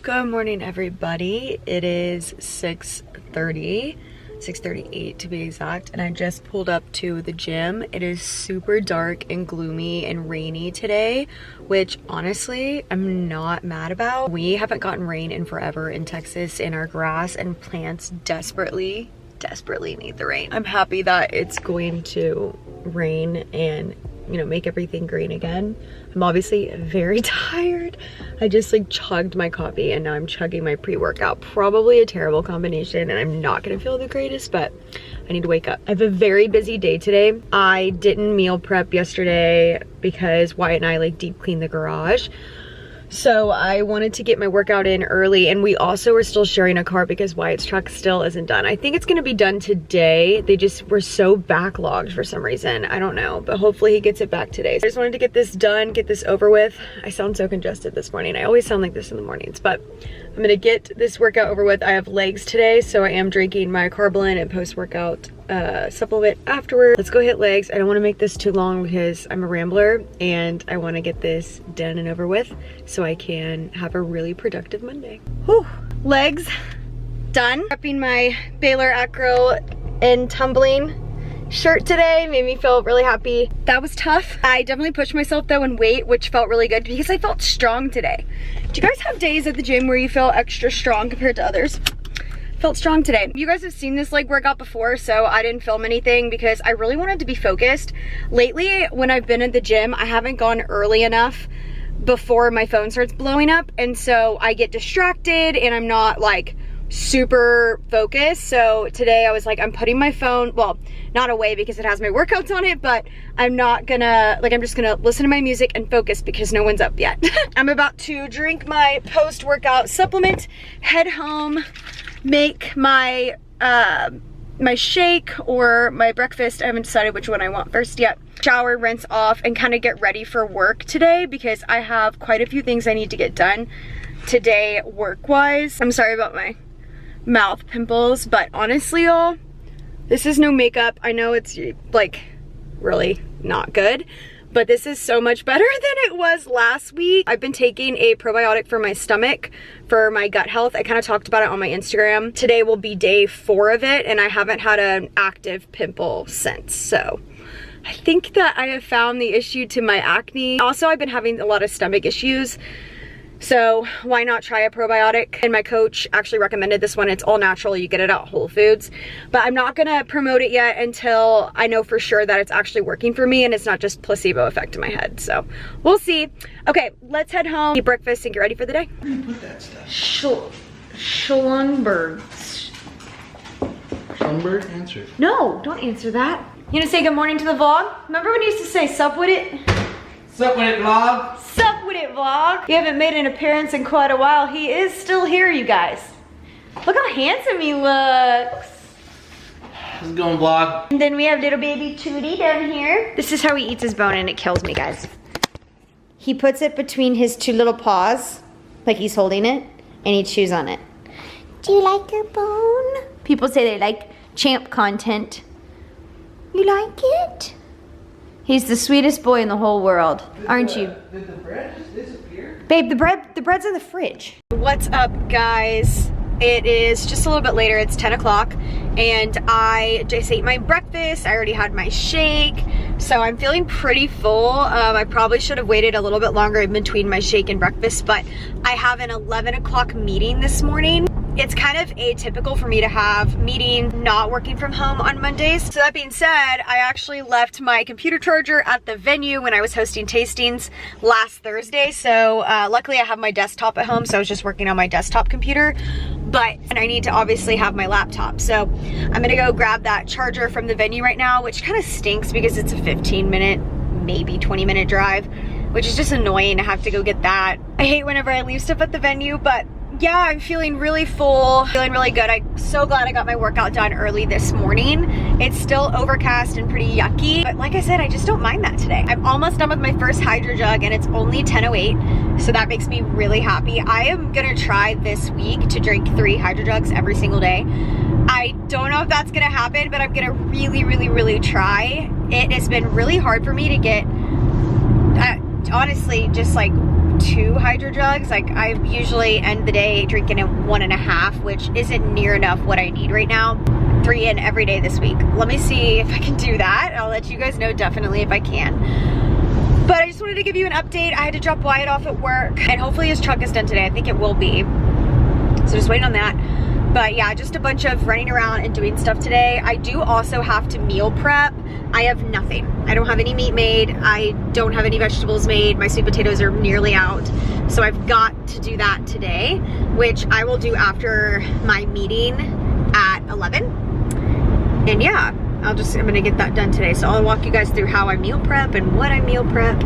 Good morning, everybody. It is 6:30, 6:38 to be exact, and I just pulled up to the gym. It is super dark and gloomy and rainy today, which honestly I'm not mad about. We haven't gotten rain in forever in Texas, and our grass and plants desperately need the rain. I'm happy that it's going to rain and make everything green again. I'm obviously very tired. I just chugged my coffee and now I'm chugging my pre-workout. Probably a terrible combination and I'm not gonna feel the greatest, but I need to wake up. I have a very busy day today. I didn't meal prep yesterday because Wyatt and I deep cleaned the garage. So I wanted to get my workout in early, and we also were still sharing a car because Wyatt's truck still isn't done. I think it's gonna be done today. They just were so backlogged for some reason. I don't know, but hopefully he gets it back today. So I just wanted to get this done, get this over with. I sound so congested this morning. I always sound like this in the mornings, but I'm gonna get this workout over with. I have legs today, so I am drinking my Carbolin and post-workout supplement afterward. Let's go hit legs. I don't want to make this too long because I'm a rambler and I want to get this done and over with so I can have a really productive Monday. Whew. Legs done. Prepping my Baylor Acro and tumbling shirt today made me feel really happy. That was tough. I definitely pushed myself though in weight, which felt really good because I felt strong today. Do you guys have days at the gym where you feel extra strong compared to others? Felt strong today. You guys have seen this leg workout before, so I didn't film anything because I really wanted to be focused. Lately, when I've been at the gym, I haven't gone early enough before my phone starts blowing up, and so I get distracted and I'm not super focused. So today I was I'm putting my phone, well, not away because it has my workouts on it, but I'm not gonna, I'm just gonna listen to my music and focus because no one's up yet. I'm about to drink my post-workout supplement, head home, make my my shake or my breakfast. I haven't decided which one I want first yet. Shower, rinse off, and kind of get ready for work today because I have quite a few things I need to get done today work-wise. I'm sorry about my mouth pimples, but honestly, y'all, this is no makeup. I know it's really not good, but this is so much better than it was last week. I've been taking a probiotic for my stomach, for my gut health. I kind of talked about it on my Instagram. Today will be day 4 of it, and I haven't had an active pimple since. So I think that I have found the issue to my acne. Also, I've been having a lot of stomach issues, so why not try a probiotic? And my coach actually recommended this one. It's all natural. You get it at Whole Foods. But I'm not gonna promote it yet until I know for sure that it's actually working for me and it's not just placebo effect in my head. So we'll see. Okay, let's head home, eat breakfast, and get ready for the day. Where do you put that stuff? Schlumberg. Schlumberg? Answer. No, don't answer that. You gonna say good morning to the vlog? Remember when you used to say sup with it? Sup with it, vlog? Sup with it, vlog? He haven't made an appearance in quite a while. He is still here, you guys. Look how handsome he looks. How's it going, vlog? And then we have little baby Tootie down here. This is how he eats his bone, and it kills me, guys. He puts it between his 2 little paws, like he's holding it, and he chews on it. Do you like your bone? People say they like champ content. You like it? He's the sweetest boy in the whole world, aren't you? Did the bread just disappear? Babe, the bread's in the fridge. What's up, guys? It is just a little bit later. It's 10 o'clock, and I just ate my breakfast. I already had my shake, so I'm feeling pretty full. I probably should have waited a little bit longer in between my shake and breakfast, but I have an 11 o'clock meeting this morning. It's kind of atypical for me to have meeting not working from home on Mondays. So that being said, I actually left my computer charger at the venue when I was hosting tastings last Thursday. So luckily I have my desktop at home, so I was just working on my desktop computer. And I need to obviously have my laptop. So I'm gonna go grab that charger from the venue right now, which kind of stinks because it's a 15-minute, maybe 20-minute drive, which is just annoying to have to go get that. I hate whenever I leave stuff at the venue, but yeah, I'm feeling really full, feeling really good. I'm so glad I got my workout done early this morning. It's still overcast and pretty yucky, but like I said, I just don't mind that today. I'm almost done with my first hydro jug and it's only 10:08, so that makes me really happy. I am gonna try this week to drink 3 hydro jugs every single day. I don't know if that's gonna happen, but I'm gonna really try. It has been really hard for me to get, honestly, just 2 hydro jugs. Like I usually end the day drinking 1.5, which isn't near enough what I need right now. 3 in every day this week. Let me see if I can do that. I'll let you guys know definitely if I can. But I just wanted to give you an update. I had to drop Wyatt off at work and hopefully his truck is done today. I think it will be. So just waiting on that. But yeah, just a bunch of running around and doing stuff today. I do also have to meal prep. I have nothing. I don't have any meat made. I don't have any vegetables made. My sweet potatoes are nearly out. So I've got to do that today, which I will do after my meeting at 11. And yeah, I'm gonna get that done today. So I'll walk you guys through how I meal prep and what I meal prep.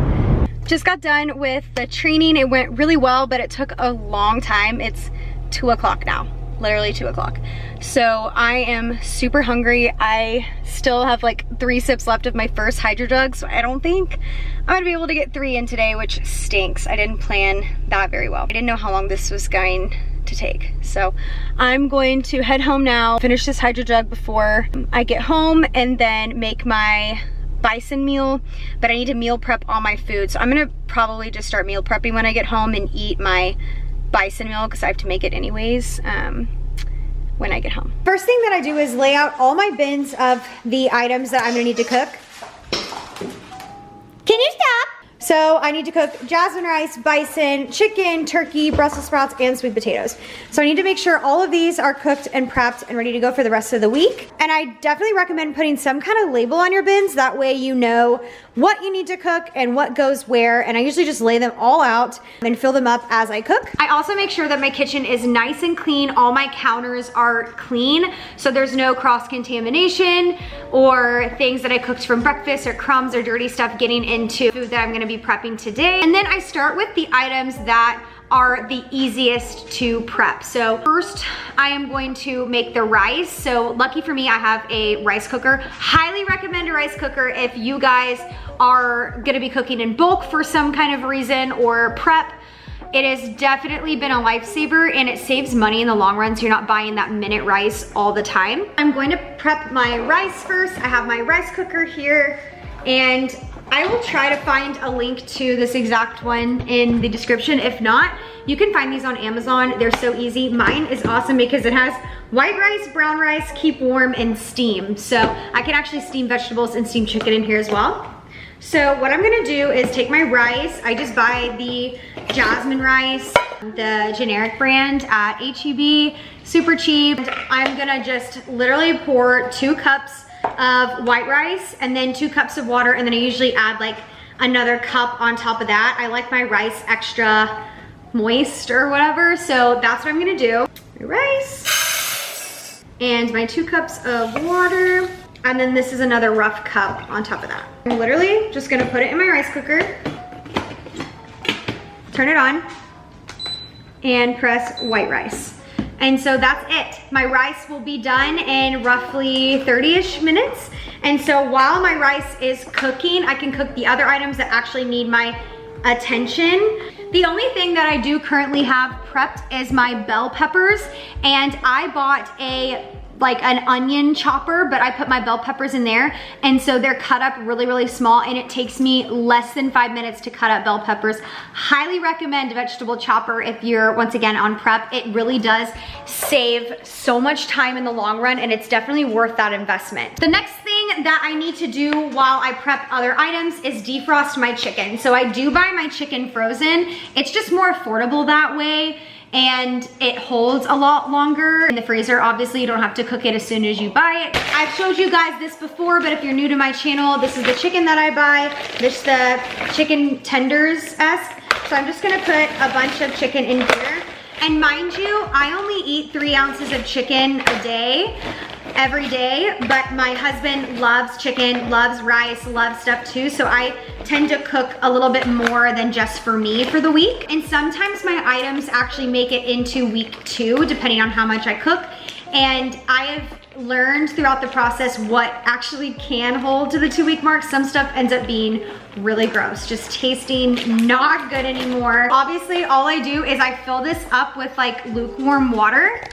Just got done with the training. It went really well, but it took a long time. It's 2 o'clock now. Literally 2 o'clock. So I am super hungry. I still have like 3 sips left of my first hydro jug, so I don't think I'm gonna be able to get 3 in today, which stinks. I didn't plan that very well. I didn't know how long this was going to take. So I'm going to head home now, finish this hydro jug before I get home, and then make my bison meal, but I need to meal prep all my food. So I'm gonna probably just start meal prepping when I get home and eat my bison meal because I have to make it anyways when I get home. First thing that I do is lay out all my bins of the items that I'm gonna need to cook. Can you stop? So I need to cook jasmine rice, bison, chicken, turkey, Brussels sprouts, and sweet potatoes. So I need to make sure all of these are cooked and prepped and ready to go for the rest of the week. And I definitely recommend putting some kind of label on your bins. That way you know what you need to cook and what goes where. And I usually just lay them all out and fill them up as I cook. I also make sure that my kitchen is nice and clean. All my counters are clean, so there's no cross-contamination or things that I cooked from breakfast or crumbs or dirty stuff getting into food that I'm gonna be prepping today. And then I start with the items that are the easiest to prep. So first I am going to make the rice. So lucky for me, I have a rice cooker. Highly recommend a rice cooker if you guys are gonna be cooking in bulk for some kind of reason or prep. It has definitely been a lifesaver and it saves money in the long run, so you're not buying that minute rice all the time. I'm going to prep my rice first. I have my rice cooker here, and I will try to find a link to this exact one in the description. If not, you can find these on Amazon. They're so easy. Mine is awesome because it has white rice, brown rice, keep warm, and steam. So I can actually steam vegetables and steam chicken in here as well. So what I'm gonna do is take my rice. I just buy the jasmine rice, the generic brand at H-E-B, super cheap. I'm gonna just literally pour 2 cups of white rice and then 2 cups of water, and then I usually add like another cup on top of that. I like my rice extra moist or whatever, so that's what I'm gonna do. My rice and my 2 cups of water, and then this is another rough cup on top of that. I'm literally just gonna put it in my rice cooker, turn it on, and press white rice. And so that's it. My rice will be done in roughly 30-ish minutes. And so while my rice is cooking, I can cook the other items that actually need my attention. The only thing that I do currently have prepped is my bell peppers, and I bought an onion chopper, but I put my bell peppers in there, and so they're cut up really, really small, and it takes me less than 5 minutes to cut up bell peppers. Highly recommend a vegetable chopper if you're, once again, on prep. It really does save so much time in the long run, and it's definitely worth that investment. The next thing that I need to do while I prep other items is defrost my chicken. So I do buy my chicken frozen. It's just more affordable that way, and it holds a lot longer in the freezer. Obviously, you don't have to cook it as soon as you buy it. I've showed you guys this before, but if you're new to my channel, this is the chicken that I buy. This is the chicken tenders-esque. So I'm just gonna put a bunch of chicken in here. And mind you, I only eat 3 ounces of chicken a day, every day, but my husband loves chicken, loves rice, loves stuff too, so I tend to cook a little bit more than just for me for the week. And sometimes my items actually make it into week 2, depending on how much I cook. And I have learned throughout the process what actually can hold to the 2-week mark. Some stuff ends up being really gross, just tasting not good anymore. Obviously, all I do is I fill this up with like lukewarm water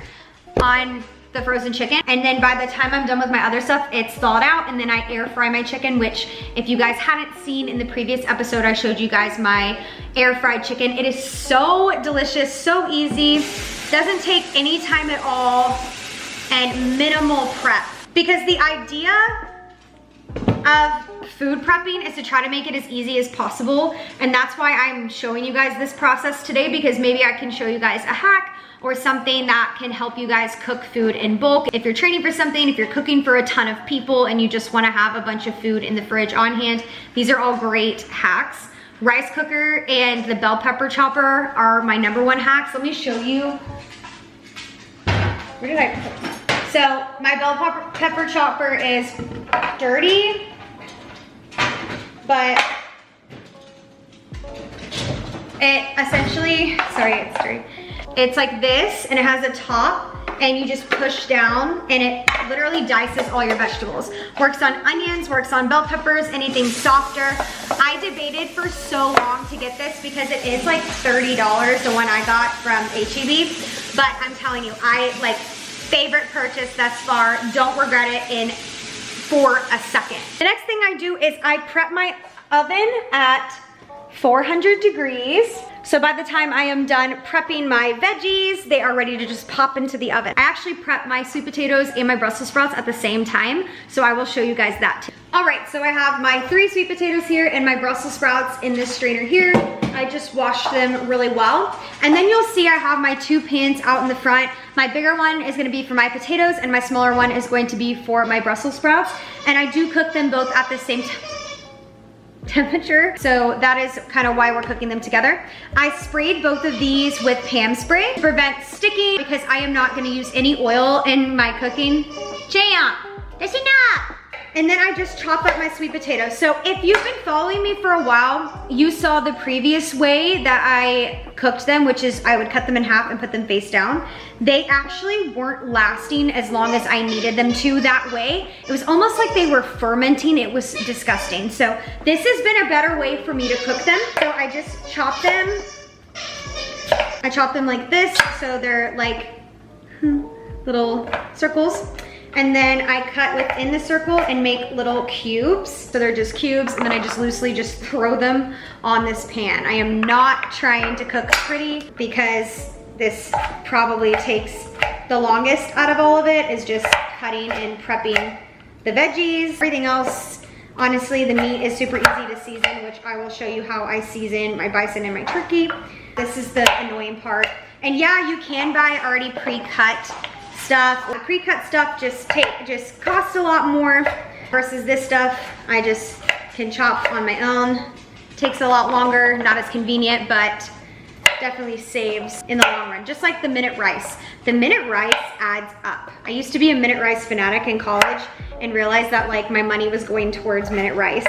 on the frozen chicken. And then by the time I'm done with my other stuff, it's thawed out, and then I air fry my chicken, which if you guys hadn't seen in the previous episode, I showed you guys my air fried chicken. It is so delicious, so easy, doesn't take any time at all, and minimal prep. Because the idea of food prepping is to try to make it as easy as possible, and that's why I'm showing you guys this process today, because maybe I can show you guys a hack or something that can help you guys cook food in bulk. If you're training for something, if you're cooking for a ton of people and you just wanna have a bunch of food in the fridge on hand, these are all great hacks. Rice cooker and the bell pepper chopper are my #1 hacks. Let me show you. Where did I put them? So my bell pepper chopper is dirty, but it essentially, sorry, it's dirty. It's like this, and it has a top, and you just push down, and it literally dices all your vegetables. Works on onions, works on bell peppers, anything softer. I debated for so long to get this because it is like $30, the one I got from HEB, but I'm telling you, favorite purchase thus far, don't regret it for a second. The next thing I do is I prep my oven at 400 degrees. So by the time I am done prepping my veggies, they are ready to just pop into the oven. I actually prep my sweet potatoes and my Brussels sprouts at the same time, so I will show you guys that too. All right, so I have my 3 sweet potatoes here and my Brussels sprouts in this strainer here. I just washed them really well. And then you'll see I have my 2 pans out in the front. My bigger one is gonna be for my potatoes, and my smaller one is going to be for my Brussels sprouts. And I do cook them both at the same temperature, so that is kind of why we're cooking them together. I sprayed both of these with Pam spray to prevent sticking, because I am not going to use any oil in my cooking. Champ, that's enough. And then I just chop up my sweet potatoes. So if you've been following me for a while, you saw the previous way that I cooked them, which is I would cut them in half and put them face down. They actually weren't lasting as long as I needed them to that way. It was almost like they were fermenting. It was disgusting. So this has been a better way for me to cook them. So I just chop them. I chop them like this, so they're like little circles. And then I cut within the circle and make little cubes. So they're just cubes, and then I just loosely just throw them on this pan. I am not trying to cook pretty, because this probably takes the longest out of all of it, is just cutting and prepping the veggies. Everything else, honestly, the meat is super easy to season, which I will show you how I season my bison and my turkey. This is the annoying part. And yeah, you can buy already pre-cut stuff. The pre-cut stuff just costs a lot more versus this stuff I just can chop on my own. Takes a lot longer, not as convenient, but definitely saves in the long run. Just like the minute rice. The minute rice adds up. I used to be a minute rice fanatic in college and realized that like my money was going towards minute rice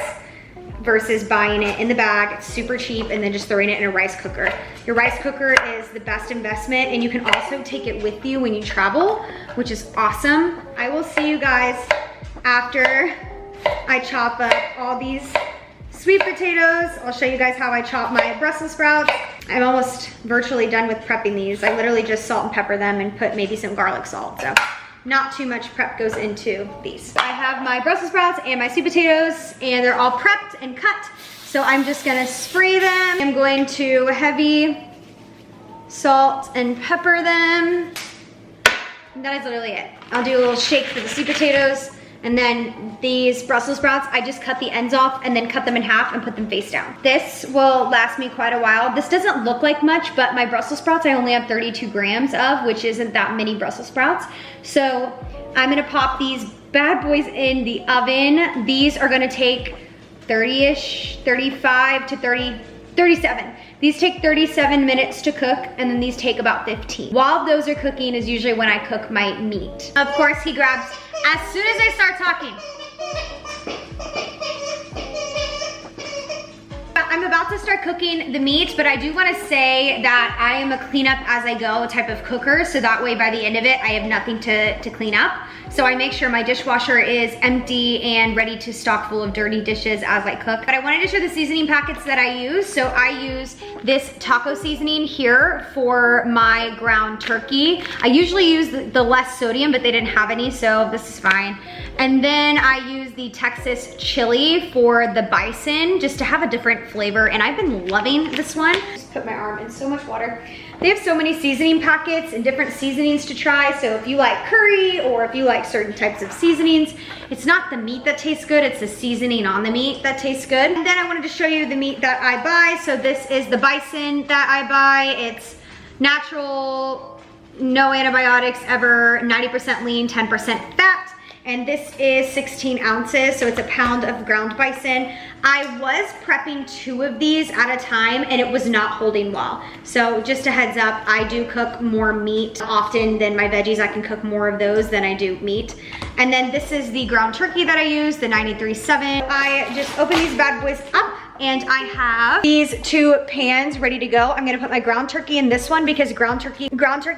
versus buying it in the bag. It's super cheap, and then just throwing it in a rice cooker. Your rice cooker is the best investment, and you can also take it with you when you travel, which is awesome. I will see you guys after I chop up all these sweet potatoes. I'll show you guys how I chop my Brussels sprouts. I'm almost virtually done with prepping these. I literally just salt and pepper them and put maybe some garlic salt. So not too much prep goes into these. I have my Brussels sprouts and my sweet potatoes, and they're all prepped and cut. So I'm just gonna spray them. I'm going to heavy salt and pepper them. And that is literally it. I'll do a little shake for the sweet potatoes, and then these Brussels sprouts, I just cut the ends off and then cut them in half and put them face down. This will last me quite a while. This doesn't look like much, but my Brussels sprouts I only have 32 grams of, which isn't that many Brussels sprouts. So I'm gonna pop these bad boys in the oven. These are gonna take 30-ish, 35 to 30, 37. These take 37 minutes to cook, and then these take about 15. While those are cooking is usually when I cook my meat. Of course, he grabs, as soon as I start talking. I'm about to start cooking the meat, but I do want to say that I am a clean up as I go type of cooker, so that way by the end of it, I have nothing to clean up. So I make sure my dishwasher is empty and ready to stock full of dirty dishes as I cook. But I wanted to show the seasoning packets that I use. So I use this taco seasoning here for my ground turkey. I usually use the less sodium, but they didn't have any, so this is fine. And then I use the Texas chili for the bison, just to have a different flavor. And I've been loving this one. Just put my arm in so much water. They have so many seasoning packets and different seasonings to try. So if you like curry or if you like certain types of seasonings, it's not the meat that tastes good, it's the seasoning on the meat that tastes good. And then I wanted to show you the meat that I buy. So this is the bison that I buy. It's natural, no antibiotics ever, 90% lean, 10% fat. And this is 16 ounces, so it's a pound of ground bison. I was prepping 2 of these at a time and it was not holding well. So just a heads up, I do cook more meat often than my veggies. I can cook more of those than I do meat. And then this is the ground turkey that I use, the 93.7. I just open these bad boys up and I have these 2 pans ready to go. I'm gonna put my ground turkey in this one because ground turkey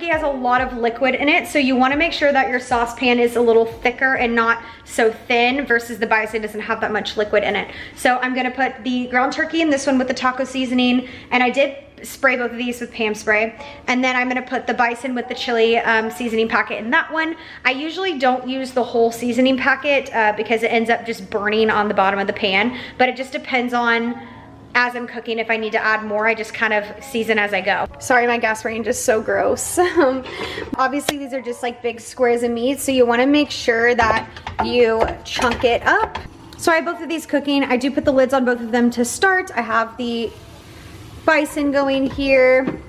has a lot of liquid in it. So you wanna make sure that your saucepan is a little thicker and not so thin versus the bison doesn't have that much liquid in it. So I'm gonna put the ground turkey in this one with the taco seasoning, and I did spray both of these with Pam spray. And then I'm gonna put the bison with the chili seasoning packet in that one. I usually don't use the whole seasoning packet because it ends up just burning on the bottom of the pan, but it just depends on, as I'm cooking, if I need to add more, I just kind of season as I go. Sorry, my gas range is so gross. Obviously, these are just like big squares of meat, so you wanna make sure that you chunk it up. So I have both of these cooking. I do put the lids on both of them to start. I have the bison going here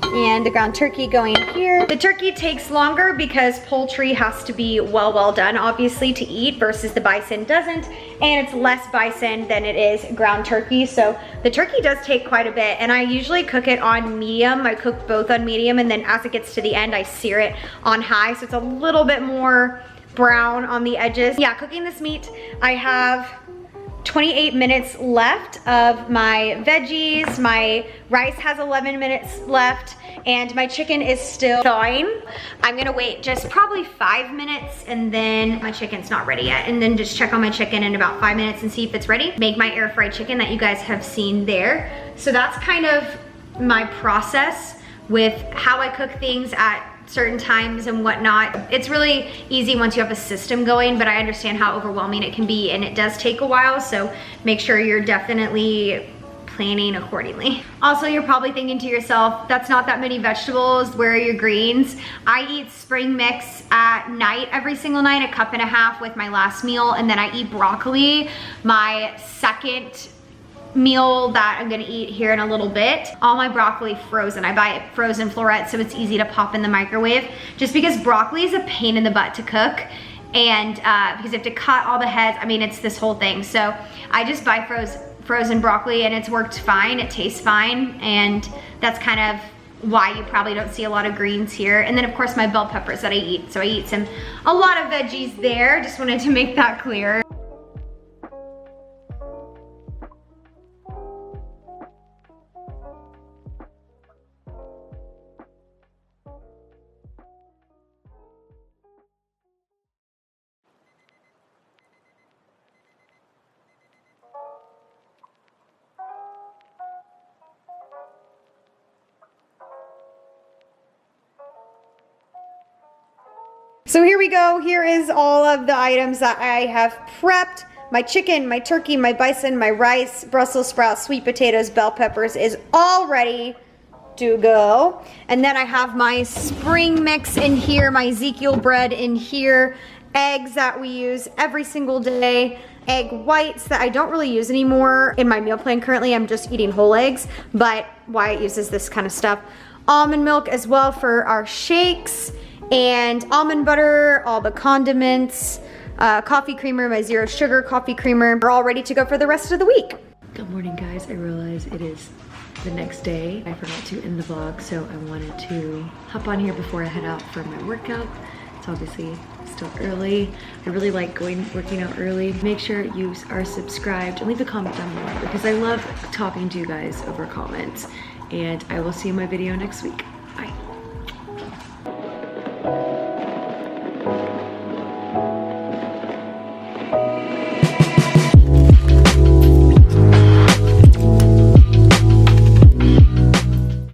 and the ground turkey going here. The turkey takes longer because poultry has to be well done, obviously, to eat versus the bison doesn't, and it's less bison than it is ground turkey. So the turkey does take quite a bit, and I usually cook it on medium. I cook both on medium, and then as it gets to the end, I sear it on high, so it's a little bit more brown on the edges. Yeah, cooking this meat, I have 28 minutes left of my veggies. My rice has 11 minutes left, and my chicken is still thawing. I'm gonna wait just probably 5 minutes, and then my chicken's not ready yet, and then just check on my chicken in about 5 minutes and see if it's ready. Make my air fried chicken that you guys have seen there. So that's kind of my process with how I cook things at certain times and whatnot. It's really easy once you have a system going, but I understand how overwhelming it can be, and it does take a while, so make sure you're definitely planning accordingly. Also, you're probably thinking to yourself, that's not that many vegetables, where are your greens? I eat spring mix at night, every single night, 1.5 cups with my last meal, and then I eat broccoli, my second meal that I'm gonna eat here in a little bit. All my broccoli frozen. I buy it frozen florette, so it's easy to pop in the microwave, just because broccoli is a pain in the butt to cook, and because you have to cut all the heads. I mean, it's this whole thing. So I just buy frozen broccoli, and it's worked fine. It tastes fine, and that's kind of why you probably don't see a lot of greens here. And then of course my bell peppers that I eat. So I eat a lot of veggies there. Just wanted to make that clear. So here we go. Here is all of the items that I have prepped. My chicken, my turkey, my bison, my rice, Brussels sprouts, sweet potatoes, bell peppers is all ready to go. And then I have my spring mix in here, my Ezekiel bread in here, eggs that we use every single day, egg whites that I don't really use anymore in my meal plan currently. I'm just eating whole eggs, but Wyatt uses this kind of stuff. Almond milk as well for our shakes, and almond butter, all the condiments, coffee creamer, my zero sugar coffee creamer. We're all ready to go for the rest of the week. Good morning, guys. I realize it is the next day. I forgot to end the vlog, so I wanted to hop on here before I head out for my workout. It's obviously still early. I really like working out early. Make sure you are subscribed and leave a comment down below because I love talking to you guys over comments. And I will see you in my video next week.